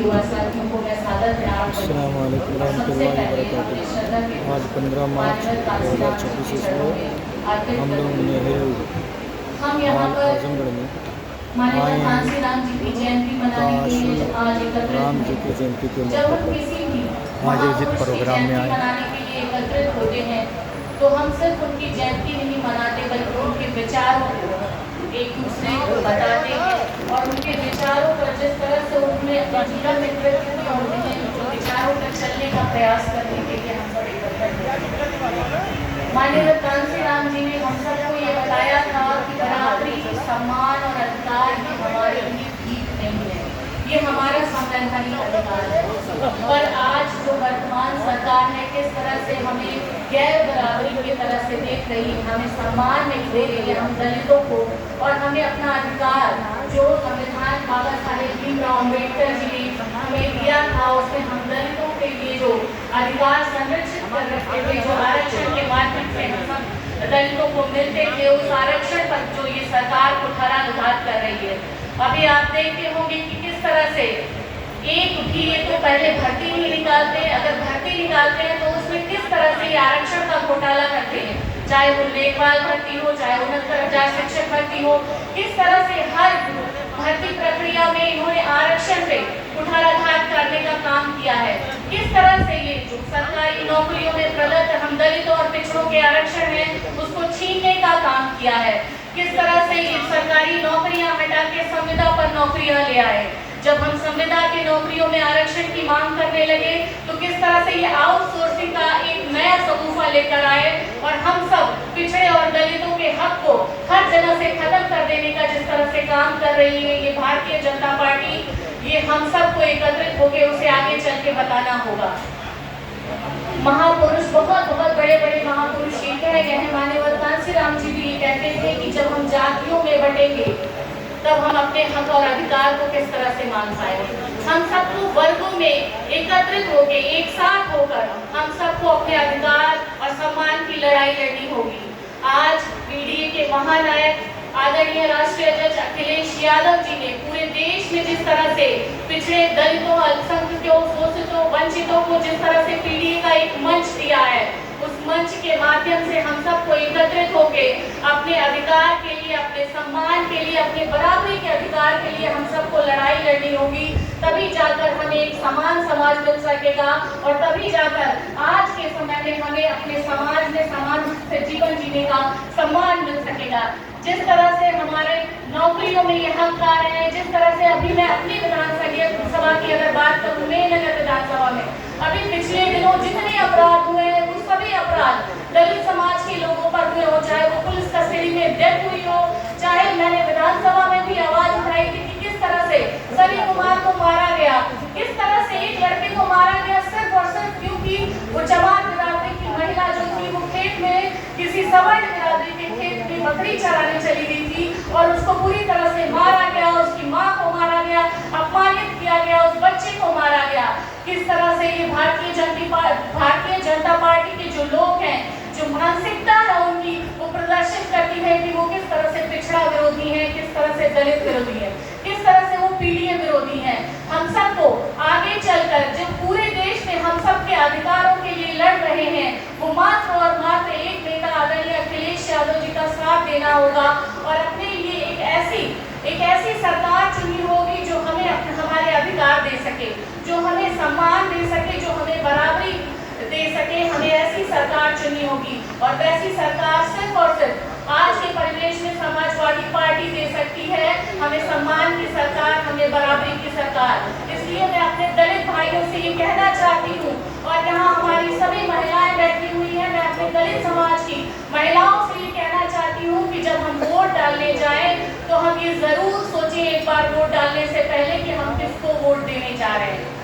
युवा साथियों को मैं सादर प्रणाम करती हूँ। सबसे पहले अपने श्रद्धा के आज 15 मार्च 2026 ईस्वी हम लोग नेहरू हम यहाँ पर आजमगढ़ में माननीय कांसी राम जी की जयंती मनाने के लिए आज एकत्रित राम जी हुए। की जयंती के जब मौके हम पर किसी भी आयोजित महापुरुष की प्रोग्राम में जयंती आए। मनाने के लिए एकत्रित होते हैं तो हम सिर्फ उनकी जयंती नहीं मनाते बल्कि उनके विचारों को एक दूसरे को बताते हैं और उनके विचारों पर जिस तरह से उन्होंने अपने जीवन में कृत्य किया उन्होंने उनके विचारों पर चलने का प्रयास करने के लिए हम सब एकत्रित होते। माननीय कांसी राम जी ने हम सबको ये बताया था कि बराबरी, सम्मान और अधिकार ये हमारे लिए भीख नहीं है, ये हमारा संवैधानिक अधिकार है। पर आज जो वर्तमान सरकार है किस तरह से हमें गैर बराबरी की तरह से देख रही है, हमें सम्मान नहीं दे रही है हम दलितों को, और हमें अपना अधिकार जो संविधान बाबा साहेब भीमराव अम्बेडकर जी ने हमें दिया था उसमें हम दलितों के लिए जो अधिकार संरक्षित कर रखे थे, जो आरक्षण के माध्यम से हम सब दलितों को मिलते थे, उस आरक्षण पर जो ये सरकार को धराघात कर रही है। अभी आप देखते होंगे कि किस तरह से एक भी ये तो पहले भर्ती नहीं निकालते, अगर भर्ती निकालते हैं तो उसमें किस तरह से ये आरक्षण का घोटाला करते हैं, चाहे वो लेखपाल भर्ती हो, चाहे 69,000 शिक्षक भर्ती हो, किस तरह से हर भर्ती प्रक्रिया में इन्होंने आरक्षण पे कुठाराघात करने का काम किया है। किस तरह से ये जो सरकारी नौकरियों में प्रदत्त हम दलितों और पिछड़ों के आरक्षण है उसको छीनने का काम किया है। किस तरह से ये सरकारी नौकरियां हटा के संविदा पर नौकरियां ले आए। जब हम संविदा की नौकरियों में आरक्षण की मांग करने लगे तो किस तरह से ये आउटसोर्सिंग का एक नया सगुफा लेकर आए और हम सब पिछड़े और दलितों के हक को हर जगह से खत्म कर देने का जिस तरह से काम कर रही है ये भारतीय जनता पार्टी, ये हम सबको एकत्रित होकर उसे आगे चल के बताना होगा। महापुरुष बहुत बड़े बड़े महापुरुष ये कह गए हैं, माननीय कांसी राम जी भी ये कहते थे कि जब हम जातियों में बटेंगे तब हम अपने हक और अधिकार को किस तरह से मान पाएंगे। हम सबको वर्गों में एकत्रित होकर एक साथ होकर हम सबको अपने अधिकार और सम्मान की लड़ाई लड़नी होगी। आज पीडीए के महानायक आदरणीय राष्ट्रीय अध्यक्ष अखिलेश यादव जी ने पूरे देश में जिस तरह से पिछड़े दलितों, अल्पसंख्यकों, शोषितों, वंचितों को जिस तरह से पीडीए का एक मंच दिया है, उस मंच के माध्यम से हम सबको एकत्रित होकर अपने अधिकार के लिए, अपने सम्मान के लिए, अपने बराबरी के अधिकार के लिए हम सबको लड़ाई लड़नी होगी। तभी जाकर हमें एक समान समाज मिल सकेगा और तभी जाकर आज के समय में हमें अपने समाज में समान रूप से जीवन जीने का सम्मान मिल सकेगा। जिस तरह से हमारे नौकरियों में ये हक आ रहे हैं, जिस तरह से अभी मैं अपनी विधानसभा की अगर बात करूँ, मेरठ विधानसभा में अभी पिछले दिनों जितने अपराध हुए हैं वो सभी अपराध दलित समाज के लोगों पर हुए हो, चाहे वो पुलिस कस्टडी में डेथ हुई हो, चाहे मैंने विधानसभा में भी आवाज उठाई थी कि किस तरह से सनी कुमार को मारा गया, किस तरह से एक लड़के को मारा गया सिर्फ और सिर्फ क्योंकि वो जमात बिरादरी की महिला जो थी वो खेत में किसी सवर्ण बिरादरी के खेत में बकरी चराने चली गई थी और उसको पूरी तरह से मारा गया, उसकी माँ को मारा गया, अपमानित किया गया, उस बच्चे को मारा गया। किस तरह से ये भारतीय जनता पार्टी के जो लोग हैं, जो मानसिकता है उनकी, वो प्रदर्शित करती है कि वो किस तरह से पिछड़ा विरोधी है, किस तरह से दलित विरोधी है, किस तरह से वो पीडीए विरोधी है। हम सबको आगे चलकर जो पूरे देश में हम सबके अधिकारों के लिए लड़ रहे हैं वो मात्र और मात्र एक नेता आदरणीय अखिलेश यादव जी का साथ देना होगा और अपने लिए एक ऐसी सरकार चुनी होगी जो हमें हमारे अधिकार दे सके, जो हमें सम्मान दे सके, जो हमें बराबरी दे सके। हमें ऐसी सरकार चुनी होगी और वैसी सरकार सिर्फ और सिर्फ आज के परिवेश में समाजवादी पार्टी दे सकती है। हमें सम्मान की सरकार, हमें बराबरी की सरकार। इसलिए मैं अपने दलित भाइयों से ये कहना चाहती हूँ और यहाँ हमारी सभी महिलाएं बैठी हुई हैं, मैं अपने दलित समाज की महिलाओं से ये कहना चाहती हूँ कि जब हम वोट डालने जाएं तो हम ये जरूर सोचें एक बार वोट डालने से पहले कि हम किसको वोट देने जा रहे हैं।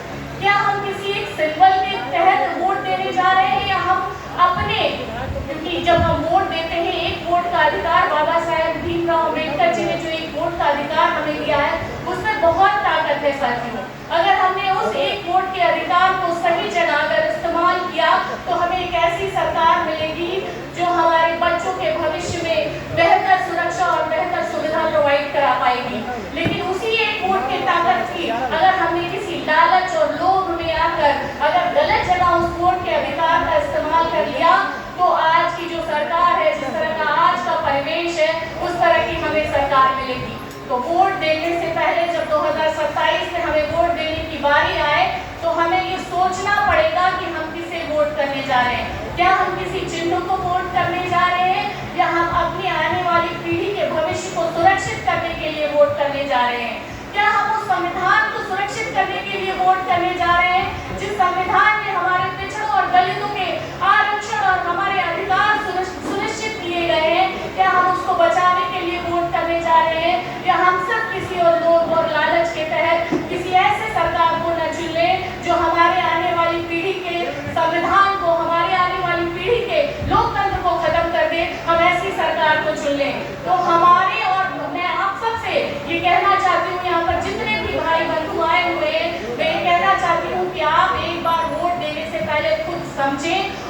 क्या हम किसी एक सिंबल के तहत वोट देने जा रहे हैं या हम अपने, क्योंकि जब हम वोट देते हैं एक वोट का अधिकार बाबा साहेब भीमराव अम्बेडकर जी ने जो एक वोट का अधिकार हमें दिया है उसमें बहुत ताकत है साथियों। अगर हमने उस एक वोट के अधिकार को सही जगह अगर इस्तेमाल किया तो हमें एक ऐसी सरकार मिलेगी जो हमारे बच्चों के भविष्य में बेहतर सुरक्षा और बेहतर सुविधा प्रोवाइड करा पाएगी। लेकिन उसी एक वोट के ताकत की अगर हमने किसी लालच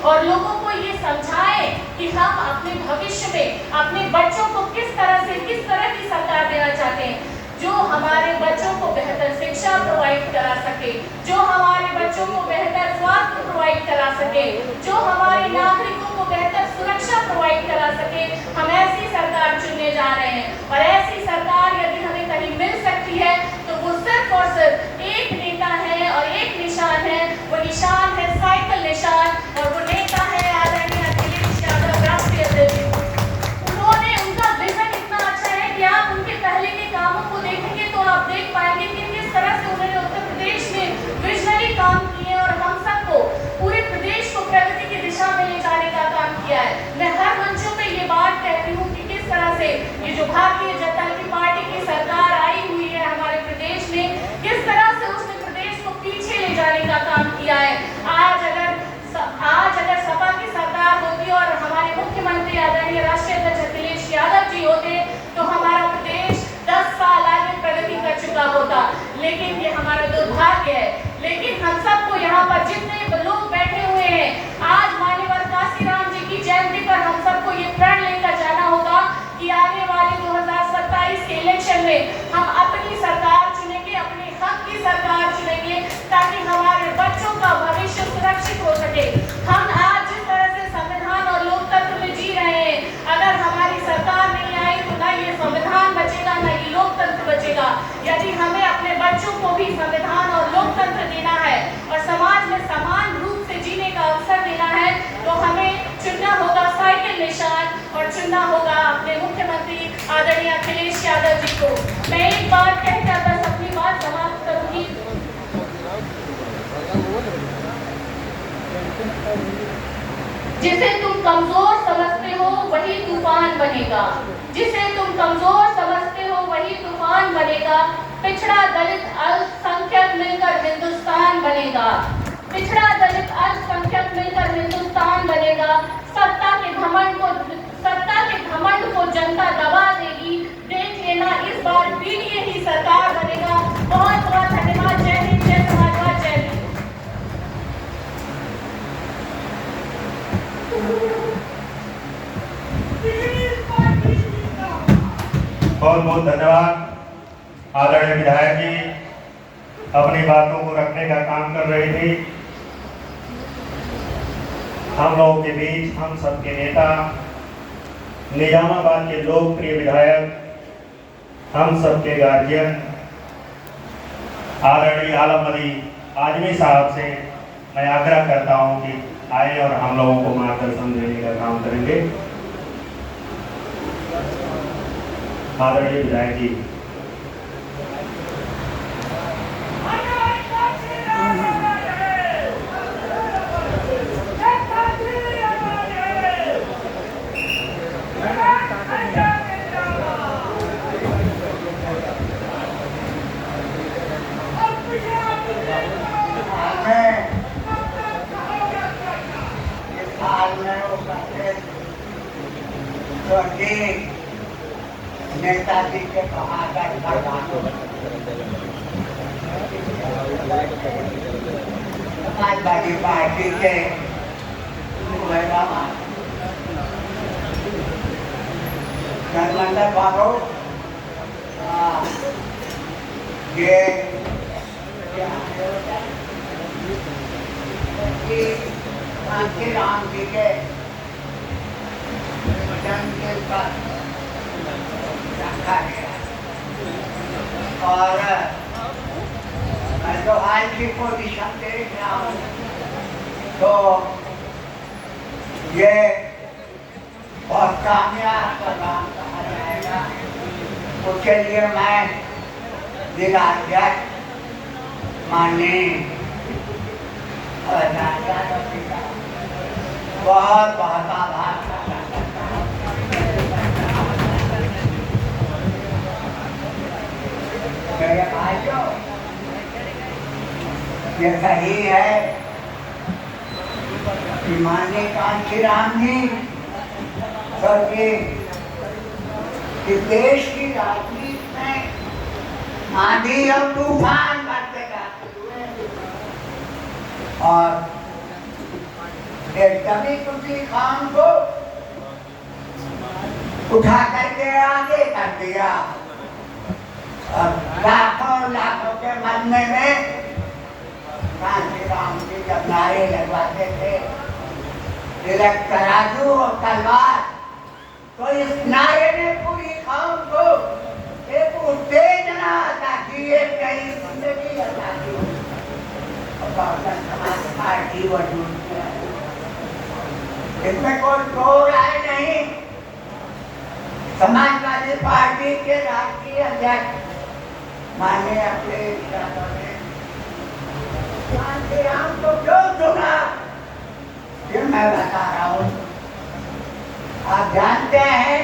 और लोगों को ये समझाएं कि हम अपने भविष्य में अपने बच्चों को किस तरह की सरकार देना चाहते हैं, जो हमारे बच्चों को बेहतर शिक्षा प्रोवाइड करा सके, जो हमारे बच्चों को बेहतर स्वास्थ्य प्रोवाइड करा सके, जो हमारे नागरिकों को बेहतर सुरक्षा प्रोवाइड करा सके। हम ऐसी सरकार चुनने जा रहे हैं और ऐसी सरकार यदि हमें कहीं मिल सकती है तो वो सिर्फ और सिर्फ एक नेता है और एक निशान है, वो निशान है साइकिल निशान, और वो नेता है आदरणीय अखिलेश यादव राष्ट्रीय अध्यक्ष। उन्होंने, उनका विजन इतना अच्छा है कि आप उनके पहले के कामों को देखेंगे तो आप देख पाएंगे कि किस तरह से उन्होंने उत्तर प्रदेश में विजनरी काम किए और हम सबको, पूरे प्रदेश को प्रगति की दिशा में ले जाने का काम किया है। मैं हर मंचों पे ये बात कहती हूँ कि किस तरह से ये जो भारतीय जनता पार्टी की सरकार आई हुई है हमारे प्रदेश में, किस तरह से उसने प्रदेश को पीछे ले जाने का काम किया है। आज अगर सपा की सरकार होती और हमारे मुख्यमंत्री आदरणीय राष्ट्रीय अध्यक्ष अखिलेश यादव जी होते तो हमारा प्रदेश 10 साल आगे प्रगति कर चुका होता। लेकिन ये हमारा दुर्भाग्य है। लेकिन हम सबको यहाँ पर जितने लोग बैठे हुए हैं, आज मान्यवर काशीराम जी की जयंती पर हम सबको ये प्रण लेकर जाना होगा कि आने वाले 2027 के इलेक्शन में हम अपनी सरकार चुनेंगे, अपने हक की सरकार चुनेंगे, ताकि हमारे बच्चों का भविष्य सुरक्षित हो सके। हम आज जिस तरह से संविधान और लोकतंत्र में जी रहे हैं, अगर हमारी सरकार नहीं आई तो ना ये संविधान बचेगा, ना ये लोकतंत्र बचेगा। यदि हमें अपने बच्चों को भी संविधान और लोकतंत्र देना है और समाज में समान रूप से जीने का अवसर देना है, तो हमें चुनना होगा साइकिल निशान और चुनना होगा अपने मुख्यमंत्री आदरणीय अखिलेश यादव जी को। मैं एक बात कहकर बस अपनी बात समाप्त करूंगी। जिसे तुम कमजोर समझते हो वही तूफान बनेगा, जिसे तुम कमजोर समझते हो वही तूफान बनेगा। पिछड़ा दलित अल्पसंख्यक मिलकर हिंदुस्तान बनेगा, पिछड़ा दलित अल्पसंख्यक मिलकर हिंदुस्तान बनेगा। सत्ता के घमंड को जनता दबा देगी, देख लेना इस बार पीडीए ही सरकार बनेगा। बहुत बहुत धन्यवाद। जय हिंद, जय समाजवाद, जय हिंद। बहुत बहुत धन्यवाद। आदरणीय विधायक जी अपनी बातों को रखने का काम कर रहे थे। हम लोगों के बीच हम सबके नेता, निजामाबाद के लोकप्रिय विधायक, हम सबके गार्जियन आदरणीय आलम अली आजमी साहब से मैं आग्रह करता हूं कि आए और हम लोगों को मार्गदर्शन देने का काम करेंगे। आदरणीय विधायक जी। नेताजी के बहादुर समाजवादी पार्टी के धर्मेंद्र बाबू ये कांशीराम जी के जन्मदिन पर रखा गया और मैं तो आज की पोजीशन देख रहा हूँ तो ये बहुत कामयाब प्रोग्राम कहा जाएगा। उसके लिए मैं जिलाध्यक्ष माननीय बहुत बहुत आभार करता हूँ। मेरे भाइयों, ये सही है कि माननीय कांशीराम जी कि देश की राजनीति में आंधी और तूफान बढ़ते जाते हुए और एक कभी किसी काम को उठा करके आगे कर दिया और लाखों लाखों के मरने में कांसी राम जी जब नारे लगवाते थे तिलक तराजू और तलवार, तो इस नारे ने पूरी कौम को एक उत्तेजना अता की, एक नई जिंदगी अता की और बहुजन समाज पार्टी वजूद में आई। इसमें कोई दो राय नहीं। समाजवादी पार्टी के राष्ट्रीय अध्यक्ष माननीय अखिलेश यादव ने कांसी राम को क्यों चुना, ये मैं बता रहा हूँ। आप जानते हैं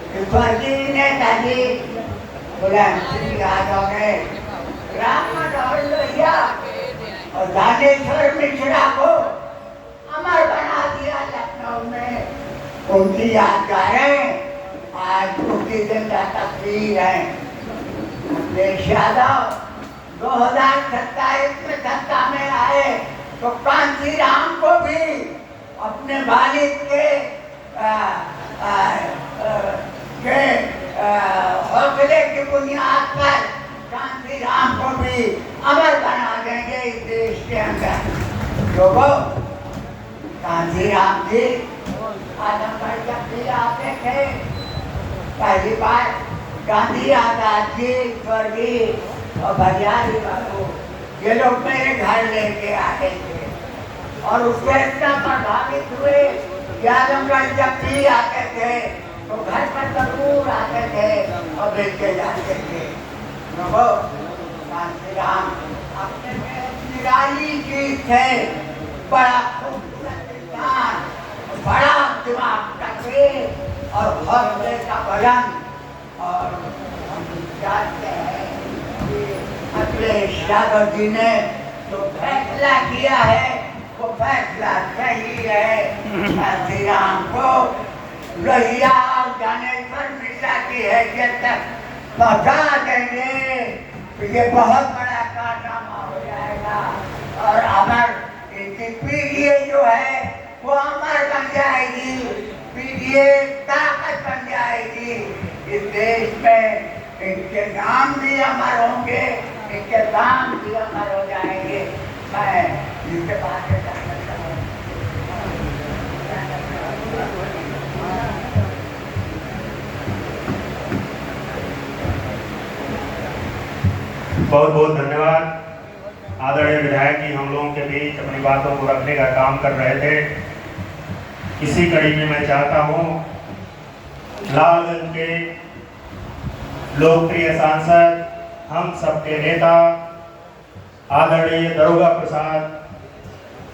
कि स्वर्गीय नेताजी मुलायम सिंह यादव ने राम मनोहर लोहिया और दानेश्वर मिश्रा को अमर बना दिया लखनऊ में। उनकी यादगारें आज उनकी जिंदा तस्वीर है। अखिलेश यादव 2027 में सत्ता में आए तो कांसी राम को भी अपने वालिद के हौसले की बुनियाद पर कांसी राम को भी अमर बना देंगे इस देश के अंदर। जो वो कांसी राम जी आजमगढ़ जब भी आते थे, पहली बार गांधी आजाद जी, स्वर्गीय और भैयारी बाबू ये लोग मेरे घर लेके आए थे और उससे इतना प्रभावित हुए कि आजमगढ़ जब भी आते थे तो घर पर जरूर आते थे और लेके जाते थे। तो कांसी राम अपने में निराली चीज थे, बड़ा खूबसूरत इंसान, बड़ा दिमाग तकरीर और हौसले का बलन। और हम जानते हैं कि अखिलेश यादव जी ने जो फैसला किया है वो फैसला सही है। कांसी राम को लोहिया और दानेश्वर मिश्रा की हैसियत तक पहुंचा देंगे तो ये बहुत बड़ा कारनामा हो जाएगा और अमर इनकी पीढ़ी जो है वो अमर बन जाएगी, पीढ़ी ताकत बन जाएगी इस देश में। इनके नाम भी अमर होंगे, इनके काम भी अमर हो जाएंगे। मैं इनके बातें जानना चाहूँगा। बहुत बहुत धन्यवाद। आदरणीय विधायक जी हम लोगों के बीच अपनी बातों को रखने का काम कर रहे थे। इसी कड़ी में मैं चाहता हूँ लालगंज के लोकप्रिय सांसद, हम सबके नेता आदरणीय दरोगा प्रसाद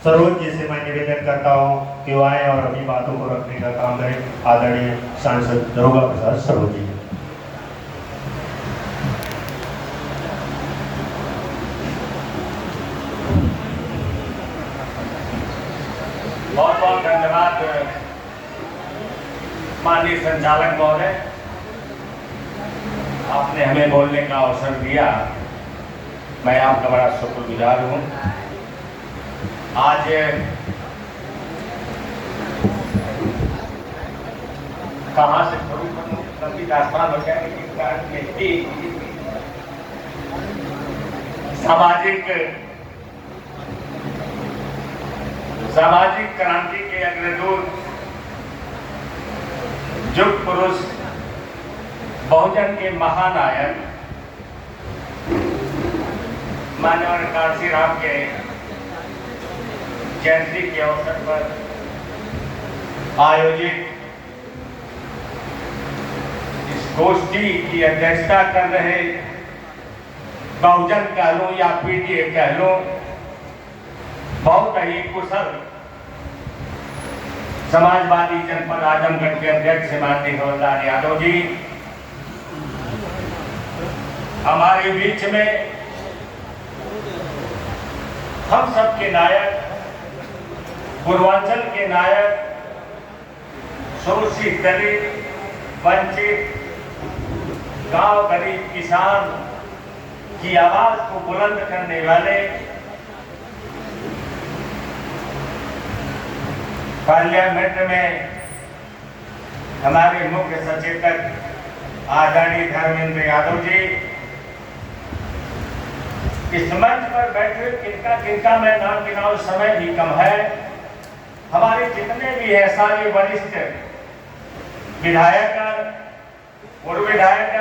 सरोज जी से मैं निवेदन करता हूँ कि वो आए और अपनी बातों को रखने का काम करें। आदरणीय सांसद दरोगा प्रसाद सरोज जी। बहुत बहुत धन्यवाद माननीय संचालक महोदय, आपने हमें बोलने का अवसर दिया। मैं आपका बड़ा शुक्रगुजार हूँ। आज कहाँ से शुरू करूँ, कभी आसान हो जाएगी। सामाजिक क्रांति के अग्रदूत, युग पुरुष, बहुजन के महानायक माननीय कांसी राम के जयंती के अवसर पर आयोजित इस गोष्ठी की अध्यक्षता कर रहे बहुजन कह लो या पीटीए कह लो, बहुत ही कुशल समाजवादी जनपद आजमगढ़ के अध्यक्ष माननीय हवलदार यादव जी हमारे बीच में, हम सब के नायक, पूर्वांचल के नायक, शोषित दलित, वंचित, गांव गरीब किसान की आवाज को बुलंद करने वाले पार्लियामेंट में हमारे मुख्य सचेतक आदरणीय धर्मेंद्र यादव जी इस मंच पर बैठे किनका मैं नाम गिनाऊं, समय भी कम है। हमारे जितने भी है सारे वरिष्ठ विधायक, पूर्व विधायक,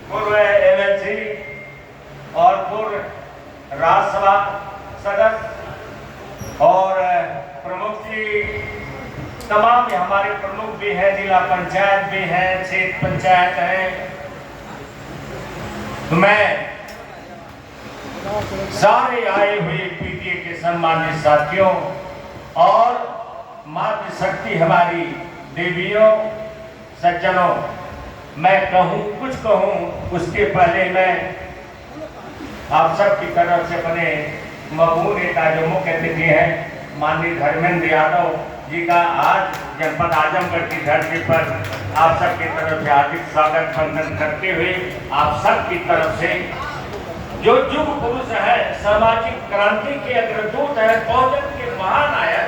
पूर्व एमएलसी और पूर्व राज्यसभा सदस्य और प्रमुख जी, तमाम हमारे प्रमुख भी हैं, जिला पंचायत भी हैं, क्षेत्र पंचायत हैं। तो मैं सारे आए हुए पीटीए के सम्मानित साथियों और मातृशक्ति हमारी देवियों, सज्जनों, मैं कुछ कहूं उसके पहले मैं आप सब की तरफ से अपने मकबूल नेता जो मुख्य अतिथि हैं माननीय धर्मेंद्र यादव जी का आज जनपद आजमगढ़ की धरती पर आप सब की तरफ से हार्दिक स्वागत वंदन करते हुए आप सब की तरफ से जो युग पुरुष है, सामाजिक क्रांति के अग्रदूत है, बहुजन के महानायक,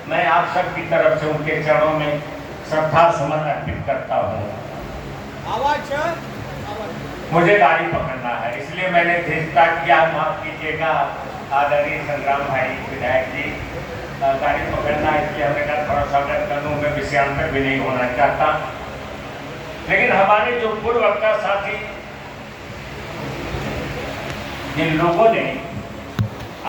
मैं आप सब की तरफ से उनके चरणों में श्रद्धा सुमन अर्पित करता हूँ। मुझे गाड़ी पकड़ना है, इसलिए मैंने धीरता किया, माफ कीजिएगा आदरणीय संग्राम भाई विधायक जी, गाड़ी पकड़ना इसलिए हमने कहा थोड़ा स्वागत कर लूँ, मैं विषयांतर भी नहीं होना चाहता। लेकिन हमारे जो पूर्व वक्ता साथी जिन लोगों ने